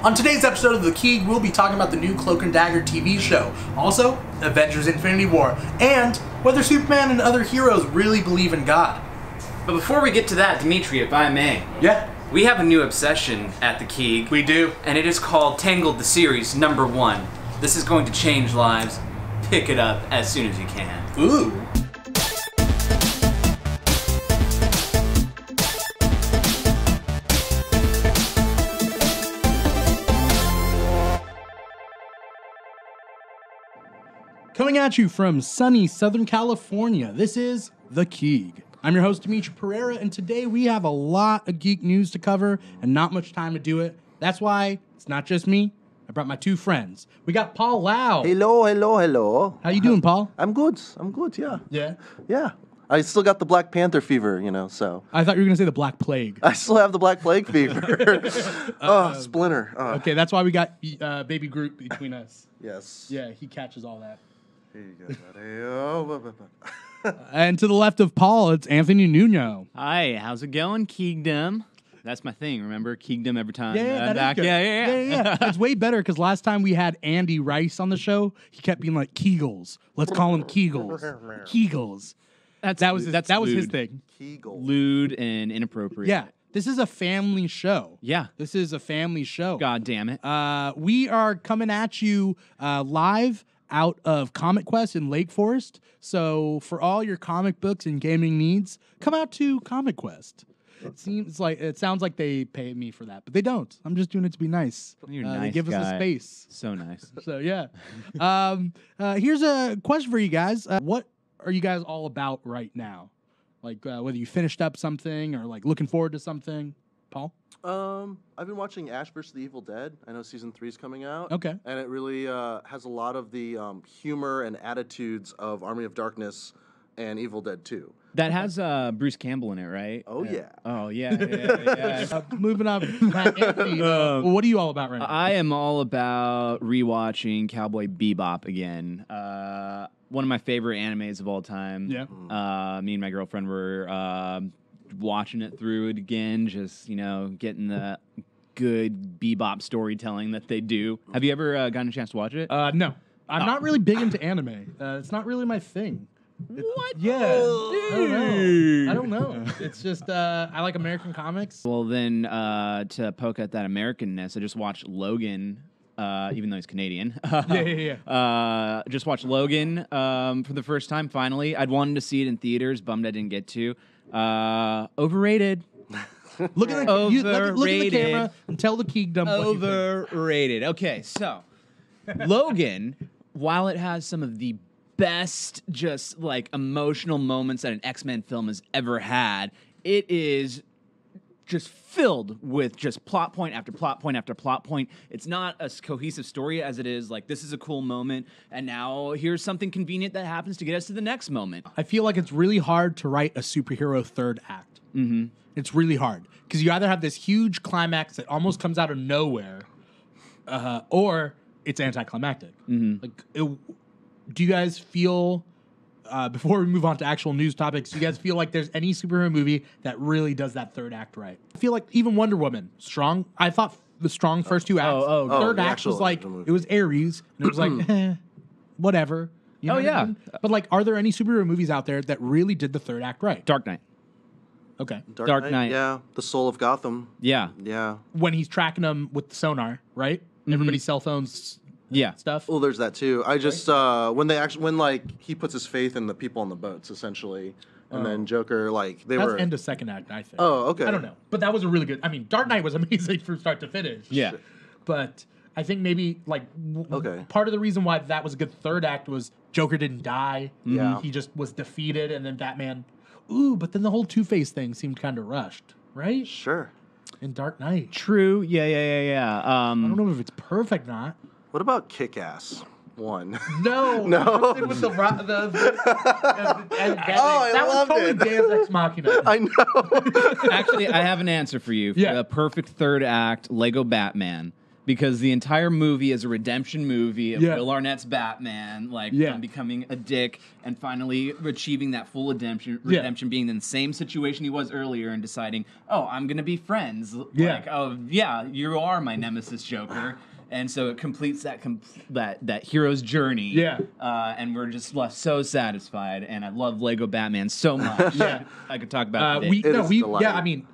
On today's episode of The Keeg, we'll be talking about the new Cloak and Dagger TV show, also Avengers Infinity War, and whether Superman and other heroes really believe in God. But before we get to that, Dimithri, if I may. Yeah. We have a new obsession at the Keeg. We do. And it is called Tangled the Series #1. This is going to change lives. Pick it up as soon as you can. Ooh. Coming at you from sunny Southern California, this is The Keeg. I'm your host, Dimithri Perera, and today we have a lot of geek news to cover and not much time to do it. That's why it's not just me. I brought my two friends. We got Paul Lau. Hello. How you doing, Paul? I'm good, yeah. Yeah? Yeah. I still got the Black Panther fever, so. I thought you were going to say the Black Plague. I still have the Black Plague fever. Splinter. Okay, that's why we got Baby Groot between us. Yes. Yeah, he catches all that. Here you go, buddy. And to the left of Paul, it's Anthony Nuno. Hi, how's it going, Keegdom? That's my thing, remember? Keegdom every time. Yeah, I'm back. Good. Yeah. It's way better because last time we had Andy Rice on the show, he kept being like Kegels. Let's call him Kegels. Kegels. That was his thing. Kegel. Lewd and inappropriate. Yeah. This is a family show. Yeah. This is a family show. God damn it. We are coming at you live out of Comic Quest in Lake Forest. So for all your comic books and gaming needs, come out to Comic Quest. It sounds like they pay me for that, but they don't. I'm just doing it to be nice. You're a nice they give us guy. a space. So nice. So yeah. Here's a question for you guys. What are you guys all about right now? Like whether you finished up something or like looking forward to something. Paul? I've been watching Ash vs. the Evil Dead. I know season 3 is coming out. Okay. And it really has a lot of the humor and attitudes of Army of Darkness and Evil Dead 2. That has Bruce Campbell in it, right? Oh, yeah. Oh, yeah. Moving on. Anthony, what are you all about right now? I am all about rewatching Cowboy Bebop again. One of my favorite animes of all time. Yeah. Me and my girlfriend were watching it through it again, just, getting the good Bebop storytelling that they do. Have you ever gotten a chance to watch it? No. I'm not really big into anime. It's not really my thing. What? Yeah. I don't know. It's just, I like American comics. Well, then, to poke at that Americanness, I just watched Logan, even though he's Canadian. Yeah. Just watched Logan for the first time, finally. I'd wanted to see it in theaters, bummed I didn't get to. Overrated. Look at the camera and tell the Keegdom what you think. Overrated. Okay, so Logan, while it has some of the best just like emotional moments that an X-Men film has ever had, it is just filled with just plot point after plot point after plot point. It's not a cohesive story as it is like, this is a cool moment, and now here's something convenient that happens to get us to the next moment. I feel like it's really hard to write a superhero third act. Mm-hmm. It's really hard because you either have this huge climax that almost comes out of nowhere, or it's anticlimactic. Mm-hmm. Do you guys feel, before we move on to actual news topics, do you guys feel like there's any superhero movie that really does that third act right? I feel like even Wonder Woman, strong. I thought the strong first two acts. Third act was like, it was Ares, and it was like, whatever. You know what I mean? But like, are there any superhero movies out there that really did the third act right? Dark Knight. Okay. Dark Knight. Yeah. The Soul of Gotham. Yeah. Yeah. When he's tracking them with the sonar, right? Mm-hmm. Everybody's cell phones. Yeah. Stuff. Well, there's that too. I just when he puts his faith in the people on the boats, essentially, and then Joker, That's end of second act, I think. Oh, okay. I don't know, but that was a really good. I mean, Dark Knight was amazing from start to finish. Yeah. But I think maybe part of the reason why that was a good third act was Joker didn't die. Yeah. He just was defeated, and then Batman. But then the whole Two-Face thing seemed kind of rushed, right? Sure. In Dark Knight. True. Yeah. I don't know if it's perfect or not. What about Kick-Ass 1? No. With the I was totally Deus Ex Machina. I know. Actually, I have an answer for you. Yeah. A perfect third act, Lego Batman. because the entire movie is a redemption movie of Yeah. Will Arnett's Batman, like Yeah. from becoming a dick and finally achieving that full redemption, Yeah. being in the same situation he was earlier and deciding, oh, I'm gonna be friends. Yeah. Like, oh yeah, you are my nemesis, Joker. And so it completes that hero's journey. Yeah. And we're just left so satisfied. And I love Lego Batman so much. Yeah. I could talk about it. I mean,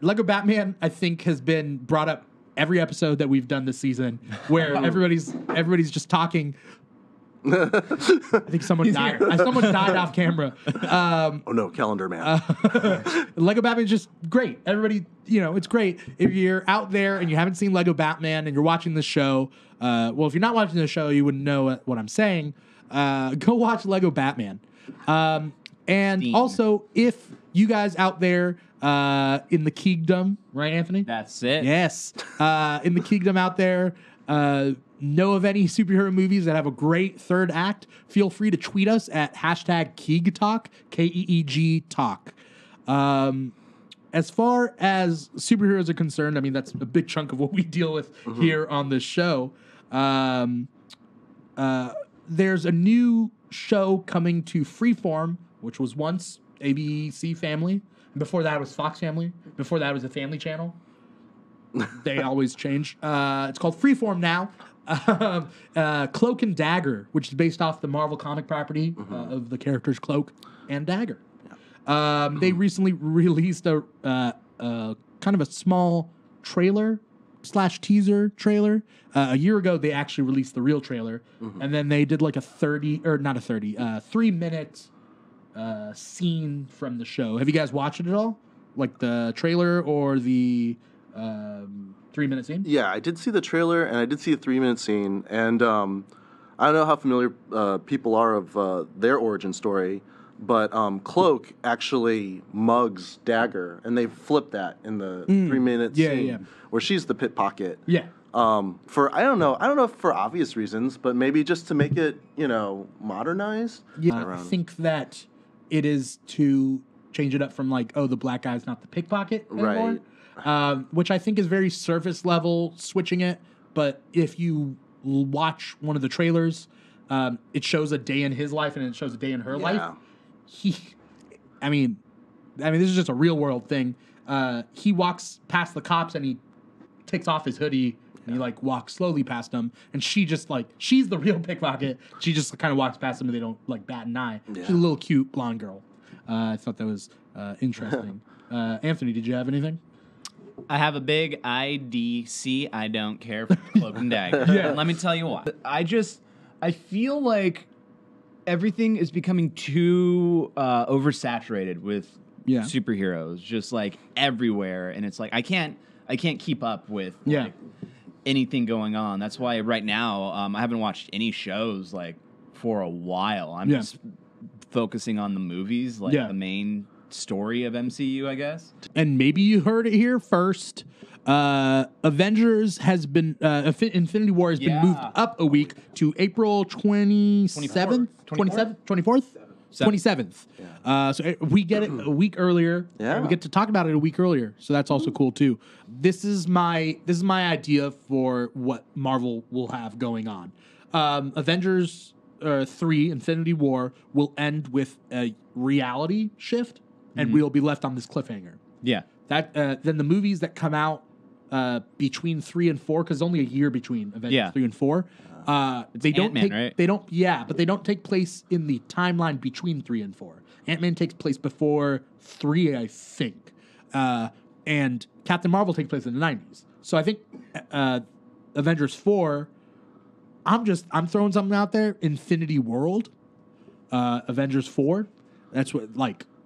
Lego Batman, I think, has been brought up every episode that we've done this season, where everybody's just talking. I think someone died. Someone died off camera. Oh no, Calendar Man. Lego Batman is just great. Everybody, it's great. If you're out there and you haven't seen Lego Batman and you're watching this show, well, if you're not watching the show, you wouldn't know what I'm saying. Go watch Lego Batman. And Steam. also, if you guys out there in the Keegdom, right, Anthony? That's it. Yes. In the Keegdom out there, know of any superhero movies that have a great third act, feel free to tweet us at #KeegTalk, Keeg Talk. As far as superheroes are concerned, I mean, that's a big chunk of what we deal with here on this show. There's a new show coming to Freeform, which was once ABC Family. Before that was Fox Family. Before that was a Family Channel. They always change. It's called Freeform now. Cloak and Dagger, which is based off the Marvel comic property of the characters Cloak and Dagger. They recently released a kind of a small trailer / teaser trailer. A year ago, they actually released the real trailer, and then they did like a 3-minute scene from the show. Have you guys watched it at all? Like the trailer or the 3-minute scene? Yeah, I did see the trailer and I did see a 3-minute scene, and I don't know how familiar people are of their origin story, but Cloak actually mugs Dagger, and they flip that in the 3-minute scene where she's the pickpocket. Yeah. I don't know if for obvious reasons, but maybe just to make it, modernized. Yeah, I think that it is to change it up from like, oh, the black guy's not the pickpocket anymore. Right. Which I think is very surface level switching it. But if you watch one of the trailers, it shows a day in his life and it shows a day in her life. I mean, this is just a real world thing. He walks past the cops and he takes off his hoodie and he like walks slowly past them. And she just like, she's the real pickpocket. She just kind of walks past them and they don't like bat an eye. Yeah. She's a little cute blonde girl. I thought that was interesting. Anthony, did you have anything? I have a big IDC. I don't care for Cloak and Dagger. And let me tell you why. I feel like everything is becoming too oversaturated with superheroes, just like everywhere, and it's like I can't keep up with like anything going on. That's why right now I haven't watched any shows like for a while. I'm just focusing on the movies, like the main story of MCU, I guess. And maybe you heard it here first. Avengers has been Infinity War has been moved up a week to April 27th, 24th, 27th. So we get it a week earlier. Yeah. We get to talk about it a week earlier. So that's also cool too. This is my idea for what Marvel will have going on. Avengers 3 Infinity War will end with a reality shift, and we'll be left on this cliffhanger. Yeah. That then the movies that come out between 3 and 4, because only a year between Avengers 3 and 4. They don't Ant-Man, take right? but they don't take place in the timeline between 3 and 4. Ant-Man takes place before 3, I think, and Captain Marvel takes place in the 90s. So I think Avengers 4. I'm throwing something out there. Infinity World, Avengers 4. That's what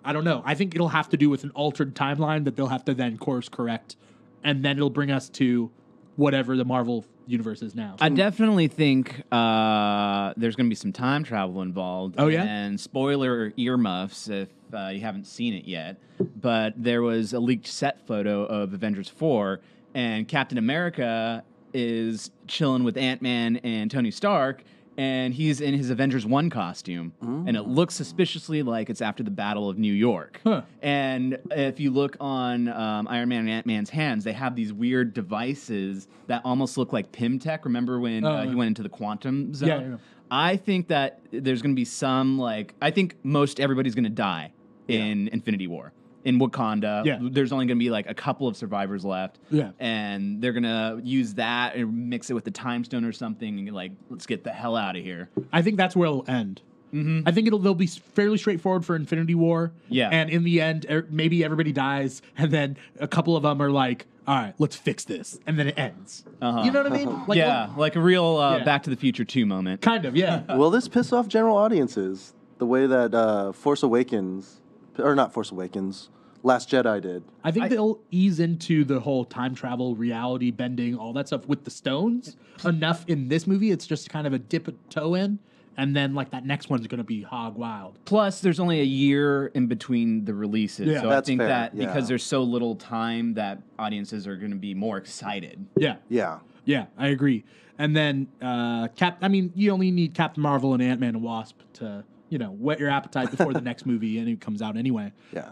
I don't know. I think it'll have to do with an altered timeline that they'll have to then course correct, and then it'll bring us to whatever the Marvel universe is now. I definitely think there's going to be some time travel involved. Oh, yeah? And spoiler earmuffs if you haven't seen it yet. But there was a leaked set photo of Avengers 4, and Captain America is chilling with Ant-Man and Tony Stark, and he's in his Avengers 1 costume, and it looks suspiciously like it's after the Battle of New York. Huh. And if you look on Iron Man and Ant-Man's hands, they have these weird devices that almost look like Pym-Tech. Remember when he went into the quantum zone? Yeah. I think that there's going to be some, I think most everybody's going to die in Infinity War. In Wakanda, there's only going to be a couple of survivors left. Yeah. And they're going to use that and mix it with the Time Stone or something and let's get the hell out of here. I think that's where it'll end. Mm-hmm. I think they'll be fairly straightforward for Infinity War. Yeah. And in the end, maybe everybody dies, and then a couple of them are like, all right, let's fix this. And then it ends. Uh-huh. You know what I mean? Like a real Back to the Future 2 moment. Kind of, yeah. Will this piss off general audiences the way that Last Jedi did? I think they'll ease into the whole time travel, reality bending, all that stuff with the stones enough in this movie. It's just kind of a dip a toe in, and then that next one's going to be hog wild. Plus, there's only a year in between the releases, Yeah. so That's I think fair, that yeah. because there's so little time, that audiences are going to be more excited. Yeah. Yeah. I agree. And then you only need Captain Marvel and Ant-Man and Wasp to whet your appetite before the next movie, and it comes out anyway. Yeah.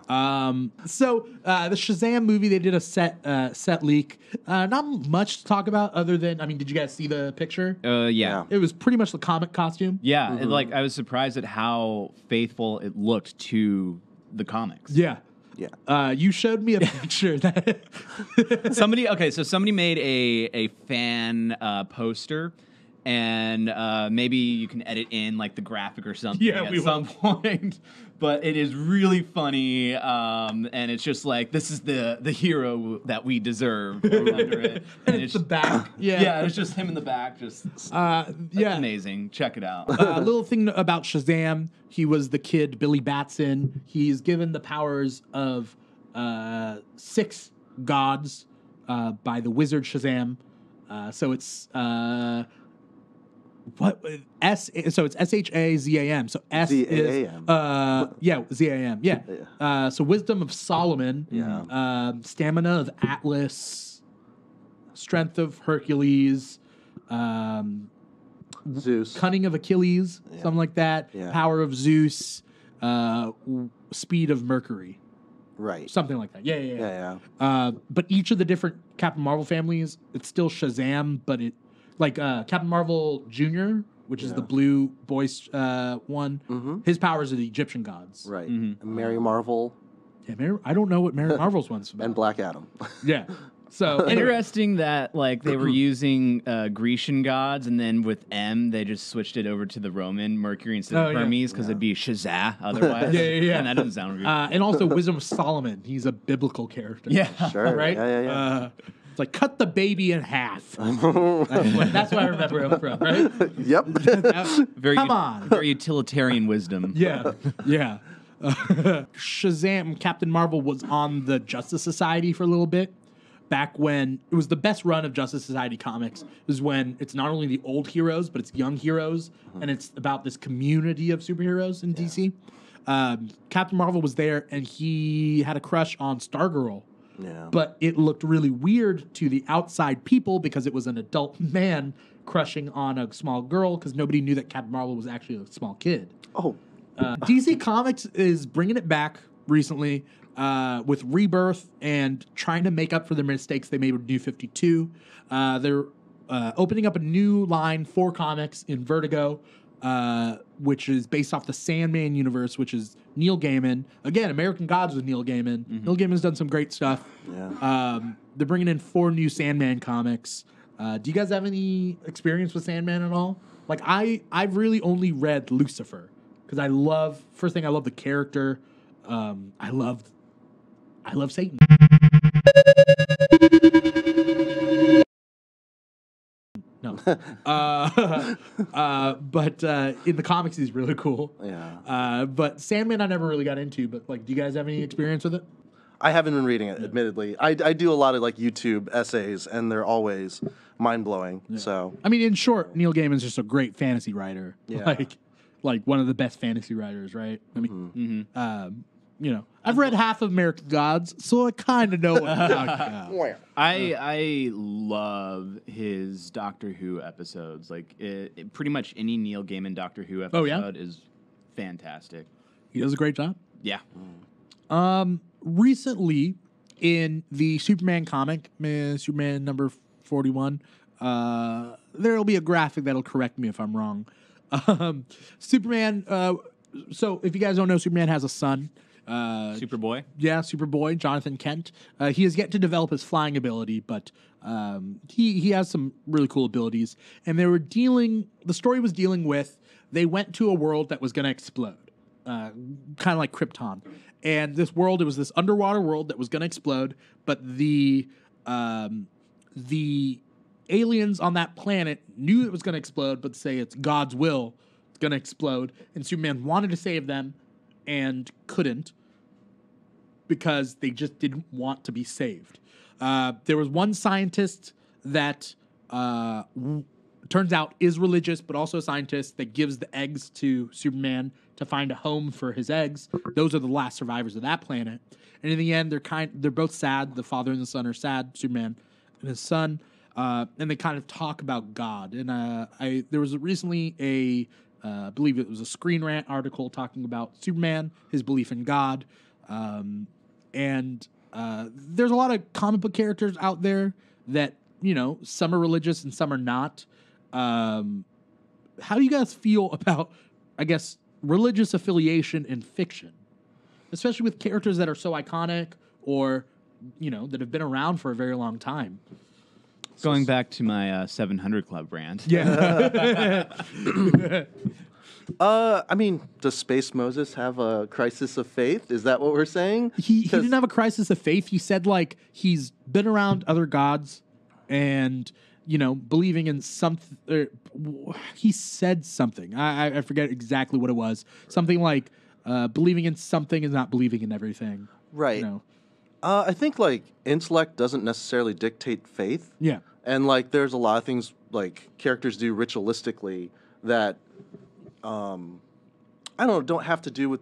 So the Shazam movie, they did a set leak. Not much to talk about other than, did you guys see the picture? Yeah. It was pretty much the comic costume. Yeah, and, I was surprised at how faithful it looked to the comics. Yeah. Yeah. You showed me a picture that somebody made a fan poster, and maybe you can edit in the graphic or something at some point. But it is really funny, and it's just this is the hero that we deserve. Under it. and it's the back. Yeah, it's just him in the back. That's amazing. Check it out. A little thing about Shazam, he was the kid Billy Batson. He's given the powers of 6 gods by the wizard Shazam. So it's so it's Shazam. So S Z-A-A-M. is Z-A-M. Yeah. So wisdom of Solomon. Yeah. Stamina of Atlas. Strength of Hercules. Zeus. Cunning of Achilles, something like that. Yeah. Power of Zeus. Speed of Mercury. Right. Something like that. Yeah. But each of the different Captain Marvel families, it's still Shazam, but it Captain Marvel Jr., which is the blue boys one. His powers are the Egyptian gods. Right. And Mary Marvel Yeah, I don't know what Mary Marvel's one's about. and Black Adam. Yeah. So Interesting that they were using Grecian gods, and then with M they just switched it over to the Roman Mercury instead of Hermes because it'd be Shazam otherwise. Yeah. And that doesn't sound real. and also Wisdom of Solomon. He's a biblical character. Yeah. Sure. Right? Yeah. It's cut the baby in half. That's what I remember him from, right? Yep. Come on. Very utilitarian wisdom. Yeah. Shazam, Captain Marvel was on the Justice Society for a little bit. Back when it was the best run of Justice Society comics, is when it's not only the old heroes, but it's young heroes, and it's about this community of superheroes in DC. Captain Marvel was there, and he had a crush on Stargirl. Yeah. But it looked really weird to the outside people because it was an adult man crushing on a small girl because nobody knew that Captain Marvel was actually a small kid. Oh. DC Comics is bringing it back recently with Rebirth and trying to make up for the mistakes they made with New 52. They're opening up a new line for comics in Vertigo, which is based off the Sandman universe, which is Neil Gaiman. Again, American Gods with Neil Gaiman. Mm-hmm. Neil Gaiman's done some great stuff. Yeah. They're bringing in 4 new Sandman comics. Do you guys have any experience with Sandman at all? I've really only read Lucifer because I love the character. I love Satan. No. But in the comics, he's really cool. Yeah. But Sandman, I never really got into. But do you guys have any experience with it? I haven't been reading it, admittedly. I do a lot of YouTube essays, and they're always mind blowing. Yeah. So in short, Neil Gaiman's just a great fantasy writer. Yeah. Like one of the best fantasy writers, right? I've read half of American Gods, so I kind of know what I'm talking about. I love his Doctor Who episodes. Like pretty much any Neil Gaiman Doctor Who episode is fantastic. He does a great job. Yeah. Recently, in the Superman comic, Superman number 41, there'll be a graphic that'll correct me if I'm wrong. Superman. So if you guys don't know, Superman has a son. Superboy? Yeah, Superboy, Jonathan Kent. He has yet to develop his flying ability, but he has some really cool abilities. And the story was dealing with, they went to a world that was going to explode, kind of like Krypton. And this world, it was this underwater world that was going to explode, but the aliens on that planet knew it was going to explode, but say it's God's will, it's going to explode. And Superman wanted to save them and couldn't, because they just didn't want to be saved. There was one scientist that turns out is religious, but also a scientist that gives the eggs to Superman to find a home for his eggs. Those are the last survivors of that planet. And in the end, they're both sad. The father and the son are sad, Superman and his son. And they kind of talk about God. And there was recently I believe it was a Screen Rant article talking about Superman, his belief in God. And there's a lot of comic book characters out there that, some are religious and some are not. How do you guys feel about, I guess, religious affiliation in fiction? Especially with characters that are so iconic or, that have been around for a very long time. Going back to my 700 Club brand. Yeah. I mean, does Space Moses have a crisis of faith? Is that what we're saying? He didn't have a crisis of faith. He said, he's been around other gods and, believing in something. He said something. I forget exactly what it was. Something like believing in something is not believing in everything. Right. I think, intellect doesn't necessarily dictate faith. Yeah. And, there's a lot of things, characters do ritualistically that, don't have to do with,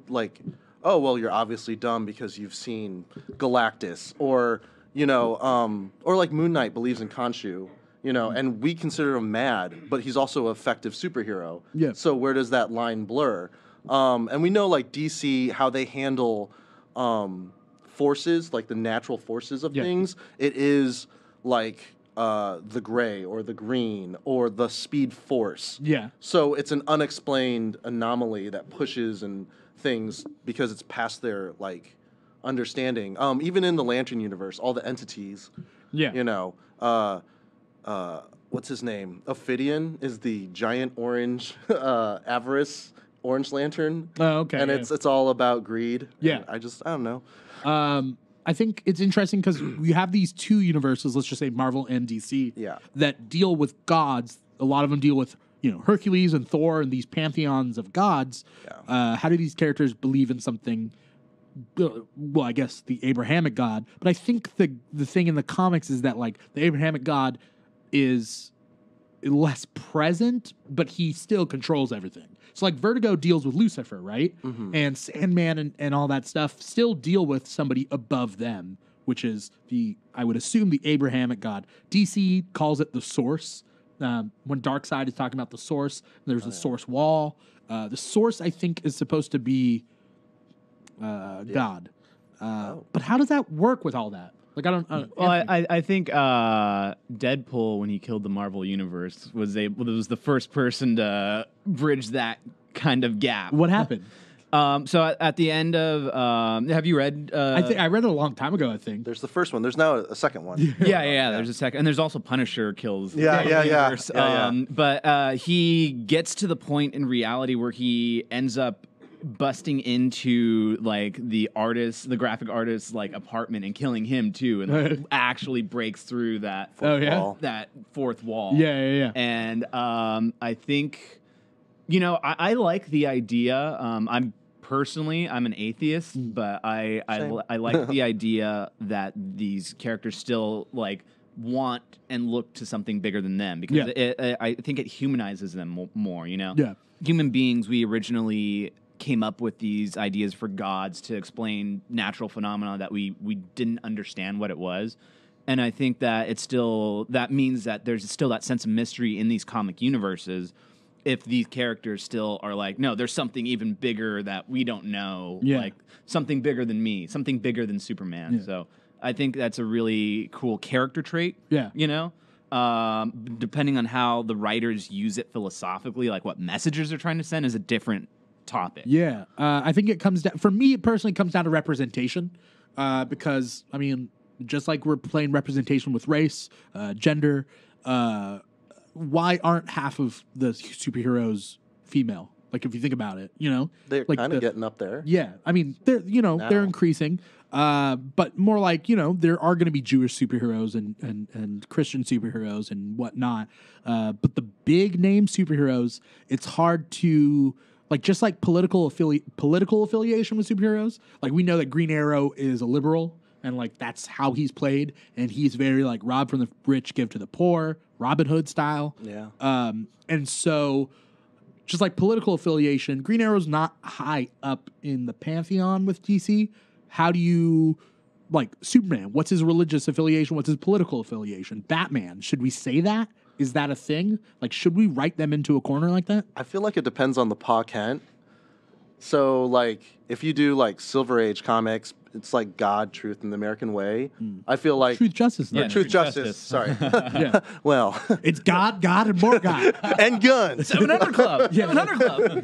oh, well, you're obviously dumb because you've seen Galactus. Or, or Moon Knight believes in Khonshu, and we consider him mad, but he's also an effective superhero. Yeah. So where does that line blur? And we know, DC, how they handle forces, the natural forces of things. It is, the gray or the green or the speed force. Yeah. So it's an unexplained anomaly that pushes and things because it's past their understanding. Even in the Lantern universe, all the entities. Yeah. What's his name? Ophidian is the giant orange avarice orange lantern. Oh, okay. And it's all about greed. Yeah. And I don't know. I think it's interesting because we have these two universes, let's just say Marvel and DC, that deal with gods. A lot of them deal with, Hercules and Thor and these pantheons of gods. Yeah. How do these characters believe in something? Well, I guess the Abrahamic God. But I think the thing in the comics is that, the Abrahamic God is less present, but he still controls everything. So Vertigo deals with Lucifer, right? Mm-hmm. And Sandman and all that stuff still deal with somebody above them, which is I would assume the Abrahamic God. DC calls it the Source. When Darkseid is talking about the Source, there's a Source wall. The Source, I think, is supposed to be God. But how does that work with all that? I think Deadpool, when he killed the Marvel Universe, was the first person to bridge that kind of gap. What happened? So at the end of, have you read? I read it a long time ago. I think there's the first one. There's now a second one. Yeah. There's a second, and there's also Punisher kills. Yeah. But he gets to the point in reality where he ends up busting into the graphic artist's apartment and killing him too, and actually breaks through that fourth wall. Yeah. And I think, I like the idea. I'm an atheist, but I like the idea that these characters still want and look to something bigger than them, because I think it humanizes them more. Yeah. Human beings, we originally came up with these ideas for gods to explain natural phenomena that we didn't understand what it was. And I think that that means that there's still that sense of mystery in these comic universes if these characters still are like, no, there's something even bigger that we don't know, like something bigger than me, something bigger than Superman. So I think that's a really cool character trait, you know? Depending on how the writers use it philosophically, like what messages they're trying to send is a different topic. Yeah. I think it comes down, for me, it personally comes down to representation because, I mean, just like we're playing representation with race, gender, why aren't half of the superheroes female? Like, if you think about it, you know, they're like kind of getting up there. Yeah, I mean, they're increasing, but more like, you know, there are going to be Jewish superheroes and Christian superheroes and whatnot. But the big name superheroes, it's hard to like, just like political affiliation with superheroes. Like, we know that Green Arrow is a liberal. And, like, that's how he's played. And he's very, like, rob from the rich, give to the poor, Robin Hood style. Yeah. And so, just like political affiliation, Green Arrow's not high up in the pantheon with DC. How do you, like, Superman, what's his religious affiliation? What's his political affiliation? Batman, should we say that? Is that a thing? Like, should we write them into a corner like that? I feel like it depends on the Pa Kent. So, like, if you do, like, Silver Age comics, it's like God, truth, and the American way. I feel like... Truth, justice. Yeah, truth, justice. Sorry. Yeah. Well... It's God, and more God. And guns. 700 Club. 700 Club.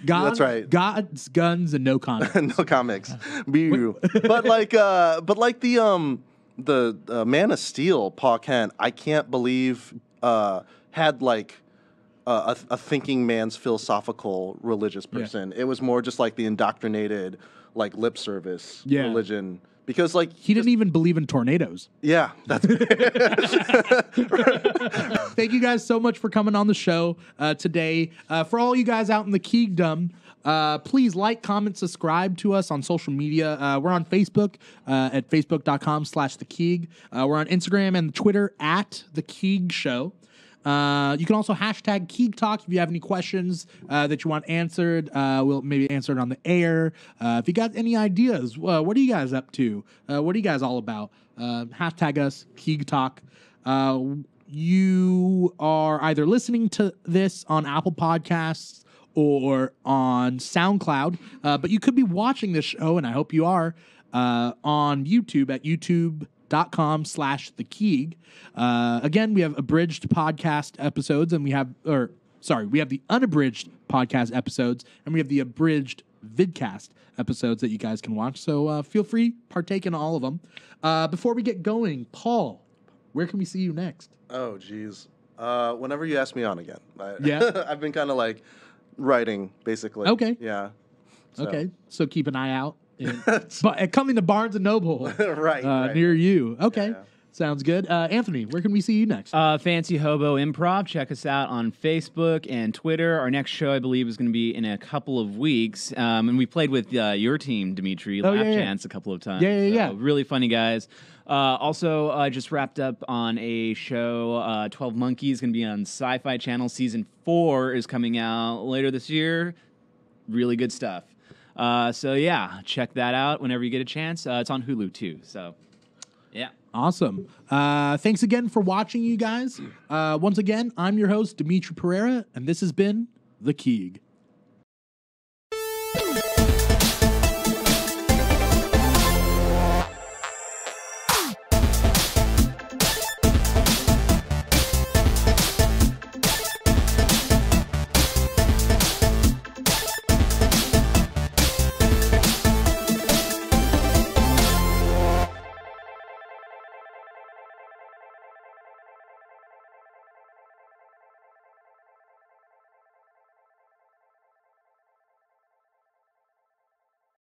God, That's right. God's, guns, and no comics. No comics. But the Man of Steel, Pa Kent, I can't believe had, like... a thinking man's philosophical religious person. It was more just like the indoctrinated, like lip service religion. Because like he didn't even believe in tornadoes. Yeah, that's. Thank you guys so much for coming on the show today. For all you guys out in the Keegdom, please like, comment, subscribe to us on social media. We're on Facebook at facebook.com/thekeeg. We're on Instagram and Twitter at The Keeg Show. You can also hashtag Keeg Talk if you have any questions that you want answered. We'll maybe answer it on the air. If you got any ideas, what are you guys up to? What are you guys all about? Hashtag us, Keeg Talk. You are either listening to this on Apple Podcasts or on SoundCloud, but you could be watching this show, and I hope you are, on YouTube at youtube.com/thekeeg. Again, we have abridged podcast episodes, and we have the unabridged podcast episodes, and we have the abridged vidcast episodes that you guys can watch. So feel free, partake in all of them. Before we get going, Paul, where can we see you next? Oh, geez. Whenever you ask me on again. Yeah? I've been kind of like writing, basically. Okay. Yeah. Okay. So keep an eye out. But coming to Barnes & Noble right. near you. Okay. Yeah. Sounds good. Anthony, where can we see you next? Fancy Hobo Improv. Check us out on Facebook and Twitter. Our next show, I believe, is going to be in a couple of weeks. And we played with your team, Dimithri, Chance, a couple of times. Yeah. Really funny guys. Also, I just wrapped up on a show, 12 Monkeys, going to be on Sci-Fi Channel. Season 4 is coming out later this year. Really good stuff. So, yeah, check that out whenever you get a chance. It's on Hulu, too. So, yeah. Awesome. Thanks again for watching, you guys. Once again, I'm your host, Dimithri Perera, and this has been The Keeg.